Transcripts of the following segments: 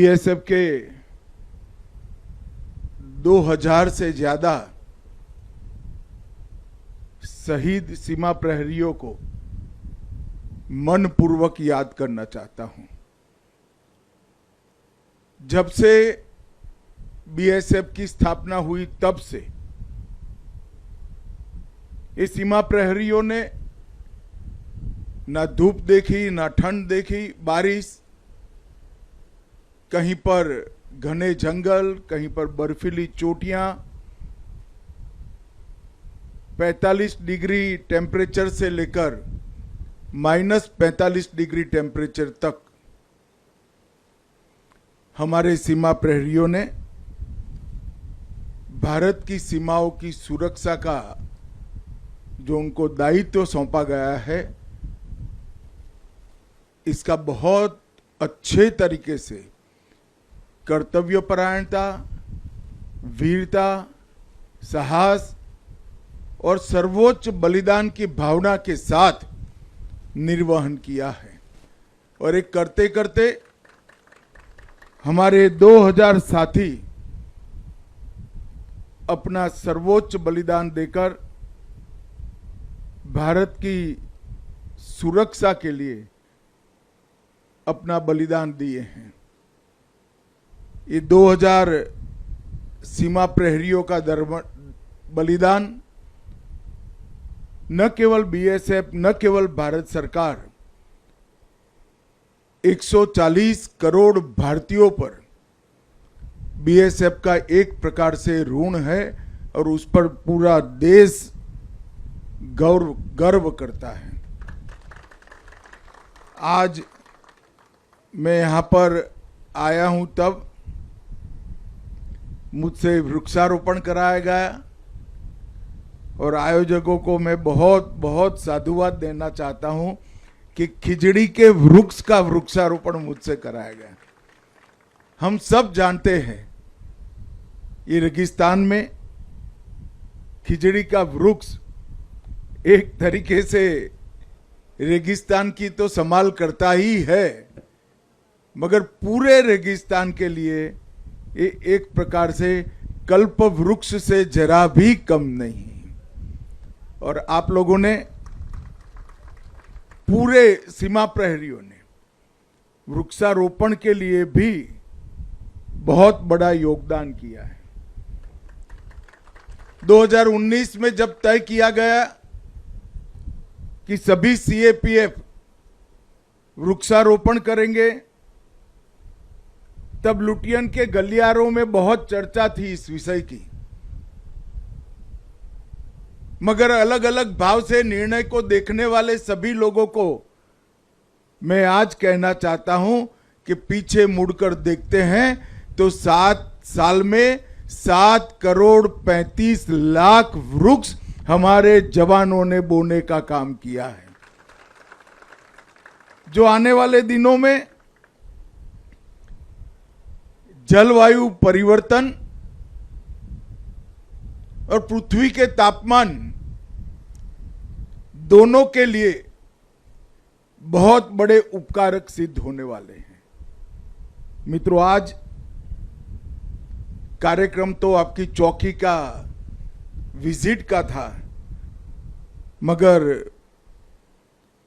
BSF के 2000 से ज्यादा शहीद सीमा प्रहरियों को मनपूर्वक याद करना चाहता हूं। जब से बीएसएफ की स्थापना हुई तब से ये सीमा प्रहरियों ने ना धूप देखी, ना ठंड देखी, बारिश, कहीं पर घने जंगल, कहीं पर बर्फीली चोटियां, 45 डिग्री टेम्परेचर से लेकर -45 डिग्री टेम्परेचर तक हमारे सीमा प्रहरियों ने भारत की सीमाओं की सुरक्षा का जो उनको दायित्व सौंपा गया है, इसका बहुत अच्छे तरीके से कर्तव्यपरायणता, वीरता, साहस और सर्वोच्च बलिदान की भावना के साथ निर्वहन किया है। और एक करते करते हमारे 2000 साथी अपना सर्वोच्च बलिदान देकर भारत की सुरक्षा के लिए अपना बलिदान दिए हैं। ये 2000 सीमा प्रहरियों का बलिदान न केवल बीएसएफ, न केवल भारत सरकार, 140 करोड़ भारतीयों पर बीएसएफ का एक प्रकार से ऋण है और उस पर पूरा देश गर्व करता है। आज मैं यहां पर आया हूं तब मुझसे वृक्षारोपण कराया गया और आयोजकों को मैं बहुत बहुत साधुवाद देना चाहता हूं कि खिजड़ी के वृक्ष का वृक्षारोपण मुझसे कराया गया। हम सब जानते हैं ये रेगिस्तान में खिजड़ी का वृक्ष एक तरीके से रेगिस्तान की तो संभाल करता ही है, मगर पूरे रेगिस्तान के लिए ये एक प्रकार से कल्प वृक्ष से जरा भी कम नहीं। और आप लोगों ने, पूरे सीमा प्रहरियों ने वृक्षारोपण के लिए भी बहुत बड़ा योगदान किया है। 2019 में जब तय किया गया कि सभी सीएपीएफ वृक्षारोपण करेंगे, तब लुटियन के गलियारों में बहुत चर्चा थी इस विषय की, मगर अलग अलग भाव से निर्णय को देखने वाले सभी लोगों को मैं आज कहना चाहता हूं कि पीछे मुड़कर देखते हैं तो 7 साल में 7 करोड़ 35 लाख वृक्ष हमारे जवानों ने बोने का काम किया है, जो आने वाले दिनों में जलवायु परिवर्तन और पृथ्वी के तापमान दोनों के लिए बहुत बड़े उपकारक सिद्ध होने वाले हैं। मित्रों, आज कार्यक्रम तो आपकी चौकी का विजिट का था, मगर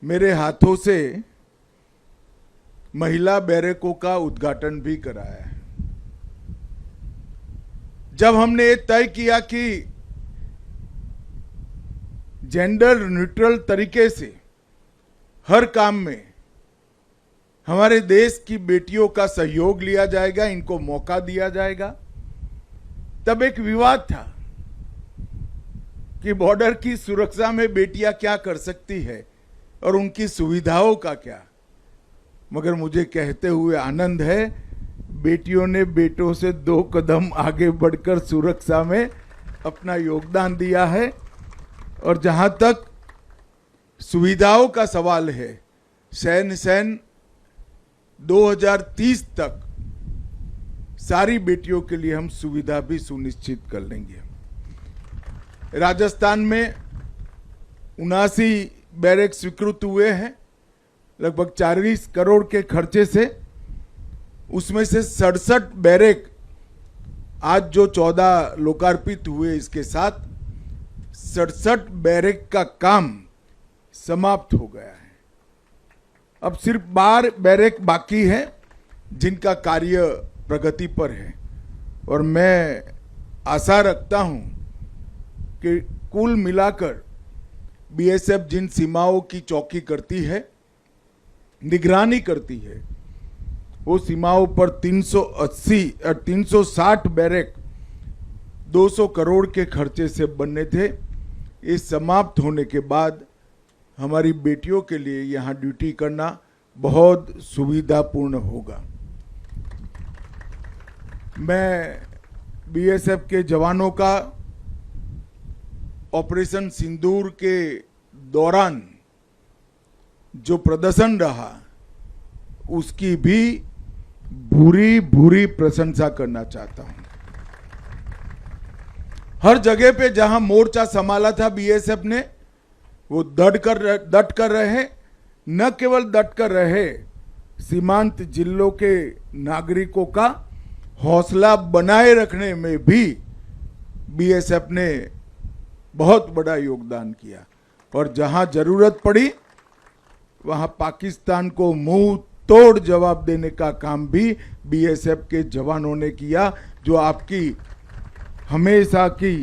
मेरे हाथों से महिला बैरकों का उद्घाटन भी कराया है। जब हमने ये तय किया कि जेंडर न्यूट्रल तरीके से हर काम में हमारे देश की बेटियों का सहयोग लिया जाएगा, इनको मौका दिया जाएगा, तब एक विवाद था कि बॉर्डर की सुरक्षा में बेटियां क्या कर सकती है और उनकी सुविधाओं का क्या। मगर मुझे कहते हुए आनंद है, बेटियों ने बेटों से 2 कदम आगे बढ़कर सुरक्षा में अपना योगदान दिया है। और जहां तक सुविधाओं का सवाल है, सैन्य 2030 तक सारी बेटियों के लिए हम सुविधा भी सुनिश्चित कर लेंगे। राजस्थान में 79 बैरक स्वीकृत हुए हैं, लगभग 40 करोड़ के खर्चे से। उसमें से 67 बैरक आज जो 14 लोकार्पित हुए, इसके साथ 67 बैरक का काम समाप्त हो गया है। अब सिर्फ 12 बैरक बाकी है जिनका कार्य प्रगति पर है, और मैं आशा रखता हूं कि कुल मिलाकर बीएसएफ जिन सीमाओं की चौकी करती है, निगरानी करती है, वो सीमाओं पर 360 बैरक 200 करोड़ के खर्चे से बनने थे। इस समाप्त होने के बाद हमारी बेटियों के लिए यहाँ ड्यूटी करना बहुत सुविधापूर्ण होगा। मैं बीएसएफ के जवानों का ऑपरेशन सिंदूर के दौरान जो प्रदर्शन रहा, उसकी भी भूरी भूरी प्रशंसा करना चाहता हूं। हर जगह पे जहां मोर्चा संभाला था बीएसएफ ने, वो डट कर रहे, न केवल डट कर रहे, सीमांत जिलों के नागरिकों का हौसला बनाए रखने में भी बीएसएफ ने बहुत बड़ा योगदान किया, और जहां जरूरत पड़ी वहां पाकिस्तान को मुंह तोड़ जवाब देने का काम भी बीएसएफ के जवानों ने किया, जो आपकी हमेशा की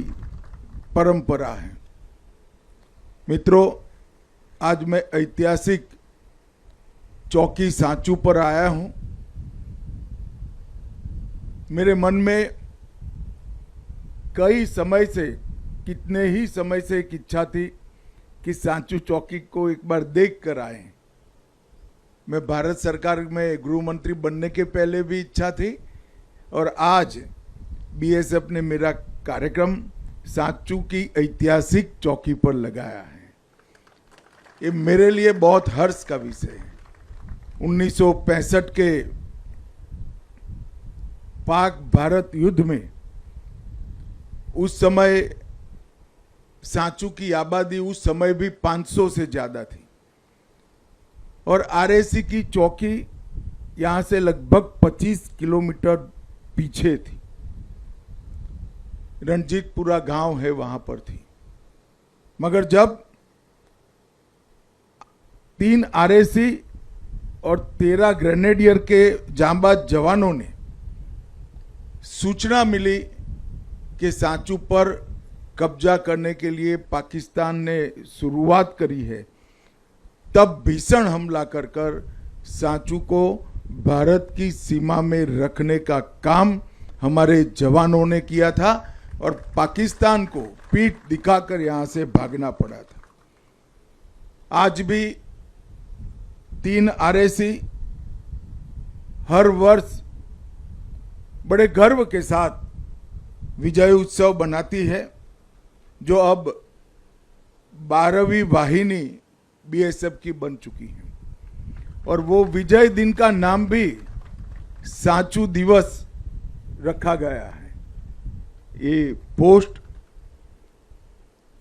परंपरा है। मित्रों, आज मैं ऐतिहासिक चौकी सांचू पर आया हूं। मेरे मन में कई समय से, कितने ही समय से एक इच्छा थी कि सांचू चौकी को एक बार देख कर आए। मैं भारत सरकार में गृह मंत्री बनने के पहले भी इच्छा थी, और आज बीएसएफ ने मेरा कार्यक्रम सांचू की ऐतिहासिक चौकी पर लगाया है। ये मेरे लिए बहुत हर्ष का विषय है। 1965 के पाक भारत युद्ध में उस समय सांचू की आबादी उस समय भी 500 से ज्यादा थी, और आरएसी की चौकी यहां से लगभग 25 किलोमीटर पीछे थी। रणजीतपुरा गांव है, वहां पर थी। मगर जब 3 आरएसी और 13 ग्रेनेडियर के जांबाज जवानों ने सूचना मिली कि सांचू पर कब्जा करने के लिए पाकिस्तान ने शुरुआत करी है, तब भीषण हमला कर सांचू को भारत की सीमा में रखने का काम हमारे जवानों ने किया था, और पाकिस्तान को पीठ दिखाकर यहां से भागना पड़ा था। आज भी 3 आरएसी हर वर्ष बड़े गर्व के साथ विजय उत्सव बनाती है, जो अब 12वीं वाहिनी बीएसएफ की बन चुकी है, और वो विजय दिन का नाम भी सांचू दिवस रखा गया है। ये पोस्ट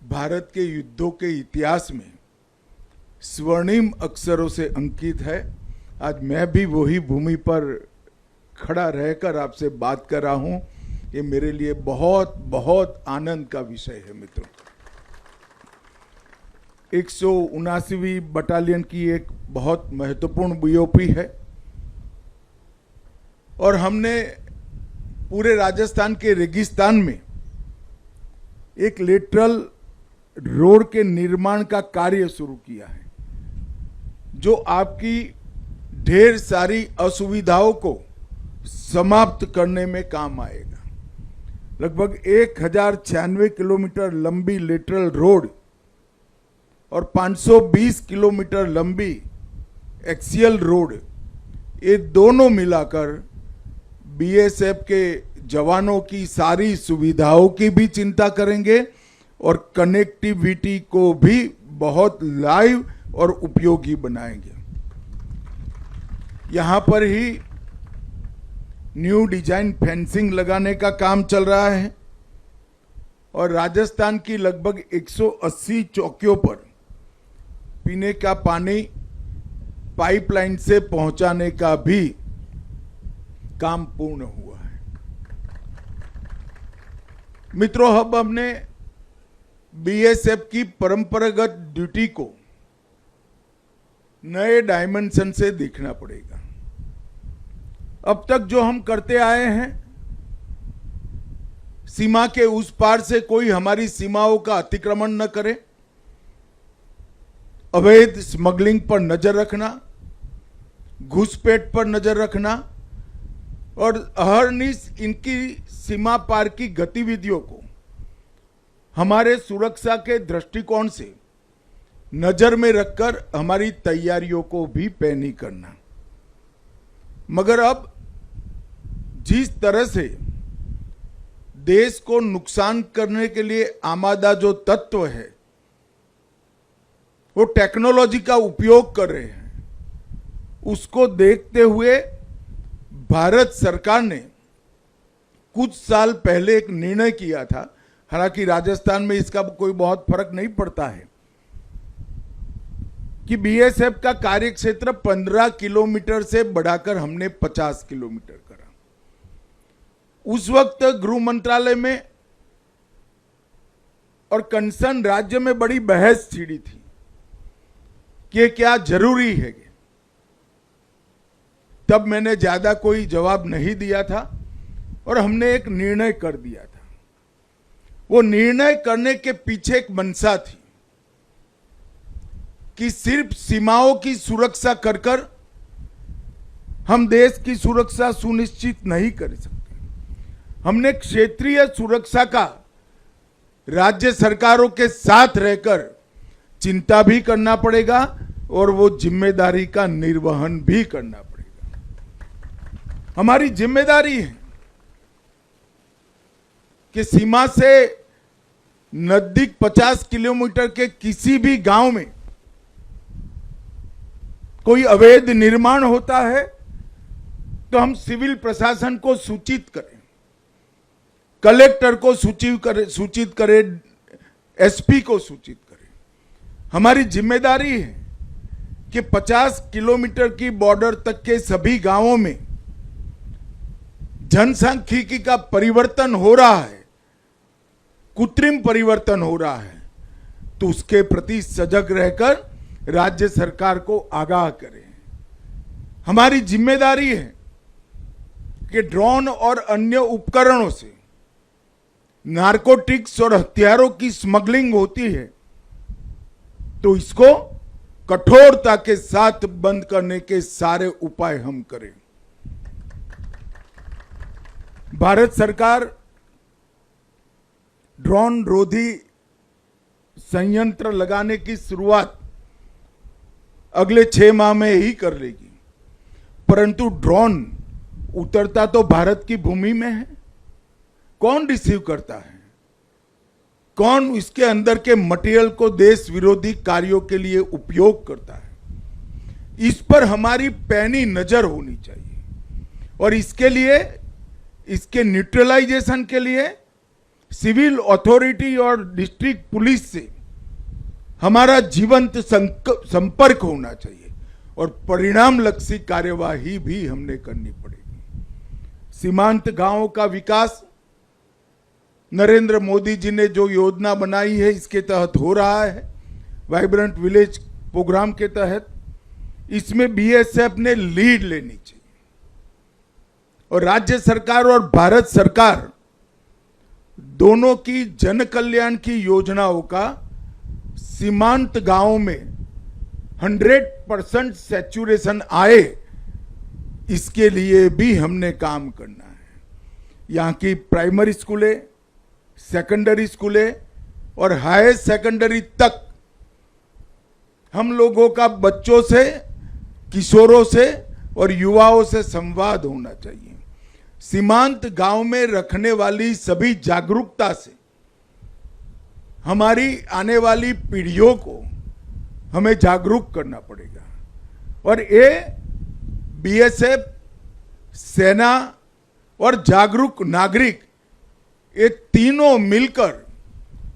भारत के युद्धों के इतिहास में स्वर्णिम अक्षरों से अंकित है। आज मैं भी वही भूमि पर खड़ा रहकर आपसे बात कर रहा हूं। ये मेरे लिए बहुत बहुत आनंद का विषय है। मित्रों, 179वीं बटालियन की एक बहुत महत्वपूर्ण बीओपी है, और हमने पूरे राजस्थान के रेगिस्तान में एक लेटरल रोड के निर्माण का कार्य शुरू किया है, जो आपकी ढेर सारी असुविधाओं को समाप्त करने में काम आएगा। लगभग 1096 किलोमीटर लंबी लेटरल रोड और 520 किलोमीटर लंबी एक्सियल रोड, ये दोनों मिलाकर बीएसएफ के जवानों की सारी सुविधाओं की भी चिंता करेंगे, और कनेक्टिविटी को भी बहुत लाइव और उपयोगी बनाएंगे। यहां पर ही न्यू डिजाइन फेंसिंग लगाने का काम चल रहा है, और राजस्थान की लगभग 180 चौकियों पर पीने का पानी पाइपलाइन से पहुंचाने का भी काम पूर्ण हुआ है। मित्रों, अब हमने बीएसएफ की परंपरागत ड्यूटी को नए डायमेंशन से देखना पड़ेगा। अब तक जो हम करते आए हैं, सीमा के उस पार से कोई हमारी सीमाओं का अतिक्रमण न करे, अवैध स्मगलिंग पर नजर रखना, घुसपैठ पर नजर रखना और अहरनिश इनकी सीमा पार की गतिविधियों को हमारे सुरक्षा के दृष्टिकोण से नजर में रखकर हमारी तैयारियों को भी पैनी करना। मगर अब जिस तरह से देश को नुकसान करने के लिए आमादा जो तत्व है वो टेक्नोलॉजी का उपयोग कर रहे हैं, उसको देखते हुए भारत सरकार ने कुछ साल पहले एक निर्णय किया था। हालांकि राजस्थान में इसका कोई बहुत फर्क नहीं पड़ता है कि बीएसएफ का कार्यक्षेत्र 15 किलोमीटर से बढ़ाकर हमने 50 किलोमीटर करा। उस वक्त गृह मंत्रालय में और कंसर्न राज्य में बड़ी बहस छिड़ी थी कि ये क्या जरूरी है। तब मैंने ज्यादा कोई जवाब नहीं दिया था और हमने एक निर्णय कर दिया था। वो निर्णय करने के पीछे एक मंशा थी कि सिर्फ सीमाओं की सुरक्षा कर कर हम देश की सुरक्षा सुनिश्चित नहीं कर सकते। हमने क्षेत्रीय सुरक्षा का राज्य सरकारों के साथ रहकर चिंता भी करना पड़ेगा और वो जिम्मेदारी का निर्वहन भी करना पड़ेगा। हमारी जिम्मेदारी है कि सीमा से नजदीक 50 किलोमीटर के किसी भी गांव में कोई अवैध निर्माण होता है तो हम सिविल प्रशासन को सूचित करें, कलेक्टर को सूचित करें, एसपी को सूचित करें। हमारी जिम्मेदारी है कि 50 किलोमीटर की बॉर्डर तक के सभी गांवों में जनसांख्यिकी का परिवर्तन हो रहा है, कृत्रिम परिवर्तन हो रहा है, तो उसके प्रति सजग रहकर राज्य सरकार को आगाह करें। हमारी जिम्मेदारी है कि ड्रोन और अन्य उपकरणों से नारकोटिक्स और हथियारों की स्मगलिंग होती है तो इसको कठोरता के साथ बंद करने के सारे उपाय हम करें। भारत सरकार ड्रोन रोधी संयंत्र लगाने की शुरुआत अगले 6 माह में ही कर लेगी, परंतु ड्रोन उतरता तो भारत की भूमि में है। कौन रिसीव करता है, कौन इसके अंदर के मटेरियल को देश विरोधी कार्यों के लिए उपयोग करता है, इस पर हमारी पैनी नजर होनी चाहिए। और इसके लिए, इसके न्यूट्रलाइजेशन के लिए सिविल अथॉरिटी और डिस्ट्रिक्ट पुलिस से हमारा जीवंत संपर्क होना चाहिए और परिणाम लक्षी कार्यवाही भी हमने करनी पड़ेगी। सीमांत गांवों का विकास नरेंद्र मोदी जी ने जो योजना बनाई है इसके तहत हो रहा है, वाइब्रेंट विलेज प्रोग्राम के तहत। इसमें बीएसएफ ने लीड लेनी चाहिए और राज्य सरकार और भारत सरकार दोनों की जन कल्याण की योजनाओं का सीमांत गांवों में 100% सैचुरेशन आए, इसके लिए भी हमने काम करना है। यहाँ की प्राइमरी स्कूलें, सेकेंडरी स्कूलें और हायर सेकेंडरी तक हम लोगों का बच्चों से, किशोरों से और युवाओं से संवाद होना चाहिए। सीमांत गांव में रखने वाली सभी जागरूकता से हमारी आने वाली पीढ़ियों को हमें जागरूक करना पड़ेगा। और ये बीएसएफ, सेना और जागरूक नागरिक, ये तीनों मिलकर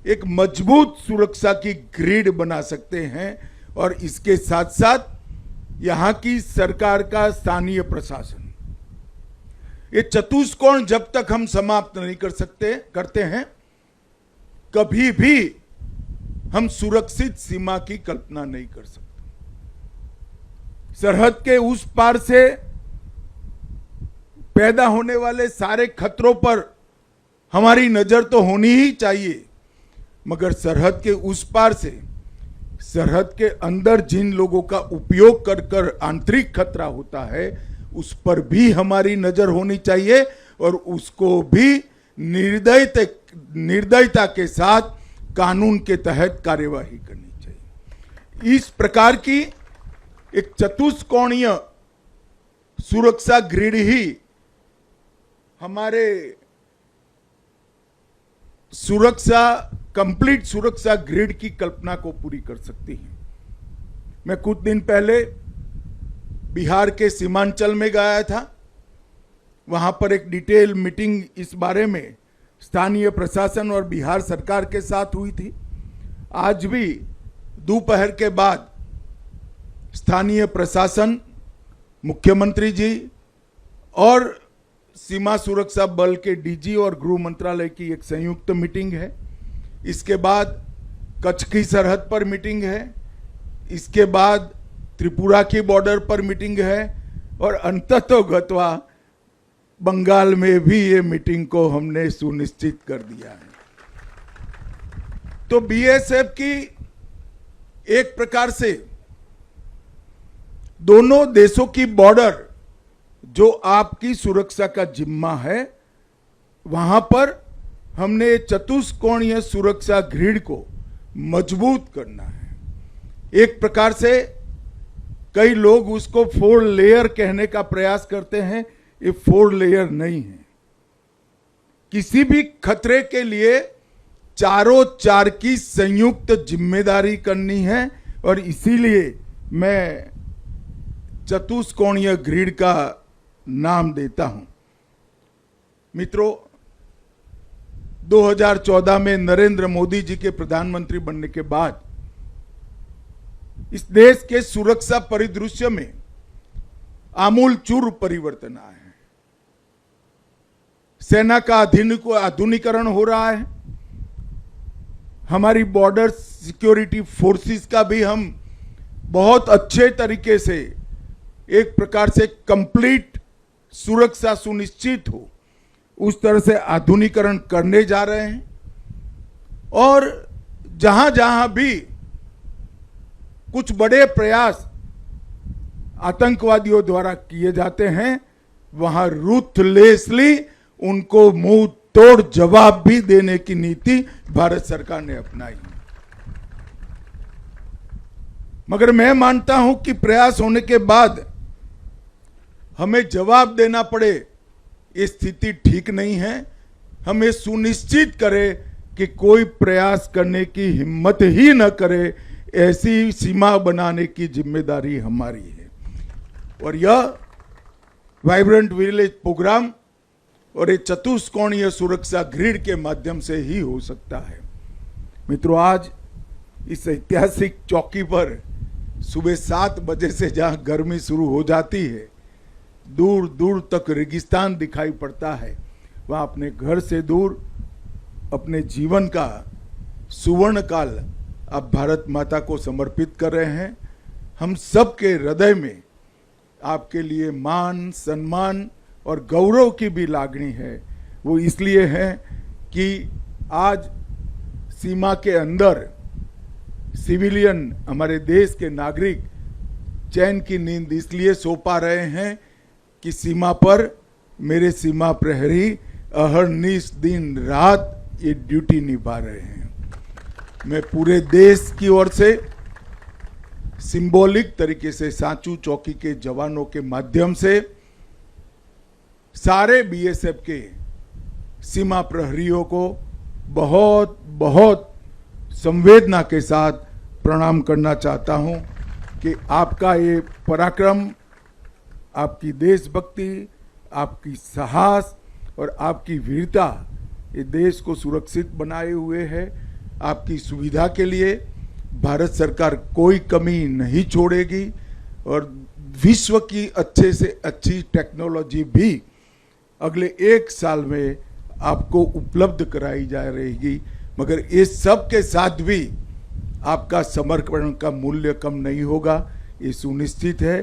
एक मजबूत सुरक्षा की ग्रिड बना सकते हैं। और इसके साथ साथ यहाँ की सरकार का स्थानीय प्रशासन, ये चतुष्कोण जब तक हम समाप्त नहीं करते हैं, कभी भी हम सुरक्षित सीमा की कल्पना नहीं कर सकते। सरहद के उस पार से पैदा होने वाले सारे खतरों पर हमारी नजर तो होनी ही चाहिए, मगर सरहद के उस पार से सरहद के अंदर जिन लोगों का उपयोग कर आंतरिक खतरा होता है, उस पर भी हमारी नजर होनी चाहिए और उसको भी निर्दयता के साथ कानून के तहत कार्यवाही करनी चाहिए। इस प्रकार की एक चतुष्कोणीय सुरक्षा ग्रिड ही हमारे कंप्लीट सुरक्षा ग्रिड की कल्पना को पूरी कर सकती है। मैं कुछ दिन पहले बिहार के सीमांचल में गया था। वहां पर एक डिटेल मीटिंग इस बारे में स्थानीय प्रशासन और बिहार सरकार के साथ हुई थी। आज भी दोपहर के बाद स्थानीय प्रशासन, मुख्यमंत्री जी और सीमा सुरक्षा बल के डीजी और गृह मंत्रालय की एक संयुक्त मीटिंग है। इसके बाद कच्छ की सरहद पर मीटिंग है। इसके बाद त्रिपुरा की बॉर्डर पर मीटिंग है और अंततोगत्वा बंगाल में भी ये मीटिंग को हमने सुनिश्चित कर दिया है। तो बीएसएफ की एक प्रकार से दोनों देशों की बॉर्डर जो आपकी सुरक्षा का जिम्मा है, वहां पर हमने चतुष्कोणीय सुरक्षा ग्रिड को मजबूत करना है। एक प्रकार से कई लोग उसको 4 लेयर कहने का प्रयास करते हैं। ये 4 लेयर नहीं है। किसी भी खतरे के लिए चारों चार की संयुक्त जिम्मेदारी करनी है और इसीलिए मैं चतुष्कोणीय ग्रिड का नाम देता हूं। मित्रों, 2014 में नरेंद्र मोदी जी के प्रधानमंत्री बनने के बाद इस देश के सुरक्षा परिदृश्य में आमूलचूल परिवर्तन आए हैं। सेना का आधुनिकीकरण हो रहा है। हमारी बॉर्डर सिक्योरिटी फोर्सेस का भी हम बहुत अच्छे तरीके से एक प्रकार से कंप्लीट सुरक्षा सुनिश्चित हो उस तरह से आधुनिकीकरण करने जा रहे हैं। और जहां जहां भी कुछ बड़े प्रयास आतंकवादियों द्वारा किए जाते हैं, वहां रूथलेसली उनको मुंह तोड़ जवाब भी देने की नीति भारत सरकार ने अपनाई। मगर मैं मानता हूं कि प्रयास होने के बाद हमें जवाब देना पड़े, ये स्थिति ठीक नहीं है। हमें सुनिश्चित करें कि कोई प्रयास करने की हिम्मत ही न करे, ऐसी सीमा बनाने की जिम्मेदारी हमारी है। और यह वाइब्रेंट विलेज प्रोग्राम और ये चतुष्कोणीय सुरक्षा ग्रिड के माध्यम से ही हो सकता है। मित्रों, आज इस ऐतिहासिक चौकी पर सुबह 7 बजे से जहां गर्मी शुरू हो जाती है, दूर दूर तक रेगिस्तान दिखाई पड़ता है। वहां अपने घर से दूर अपने जीवन का सुवर्ण काल आप भारत माता को समर्पित कर रहे हैं। हम सबके हृदय में आपके लिए मान, सम्मान और गौरव की भी लागणी है। वो इसलिए है कि आज सीमा के अंदर सिविलियन, हमारे देश के नागरिक चैन की नींद इसलिए सो पा रहे हैं कि सीमा पर मेरे सीमा प्रहरी अहर्निश दिन रात ये ड्यूटी निभा रहे हैं। मैं पूरे देश की ओर से सिंबॉलिक तरीके से सांचू चौकी के जवानों के माध्यम से सारे बीएसएफ के सीमा प्रहरियों को बहुत बहुत संवेदना के साथ प्रणाम करना चाहता हूं कि आपका ये पराक्रम, आपकी देशभक्ति, आपकी साहस और आपकी वीरता ये देश को सुरक्षित बनाए हुए है। आपकी सुविधा के लिए भारत सरकार कोई कमी नहीं छोड़ेगी और विश्व की अच्छे से अच्छी टेक्नोलॉजी भी अगले 1 साल में आपको उपलब्ध कराई जा रहेगी, मगर इस सब के साथ भी आपका समर्पण का मूल्य कम नहीं होगा, ये सुनिश्चित है।